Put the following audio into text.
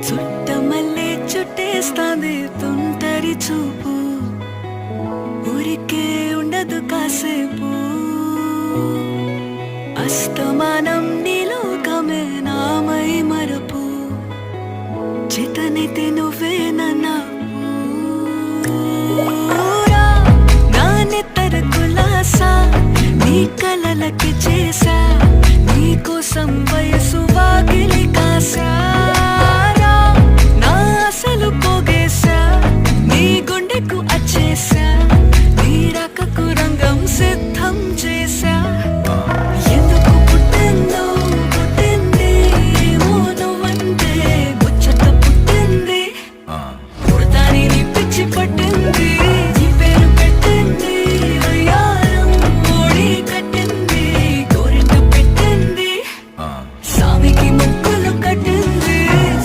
చుట్టమల్లే చుట్టేస్తాంది తుంటరి చూపు, ఊరికే ఉండదు కాసేపు. అస్తమానం నీలోకమే నామై మరపు, చేతనైతే నువ్వే నన్నా నా నెత్తర కులాసా, నీ కలలకి చేసా, నీ కోసం వయసు వాకిలి కాసా.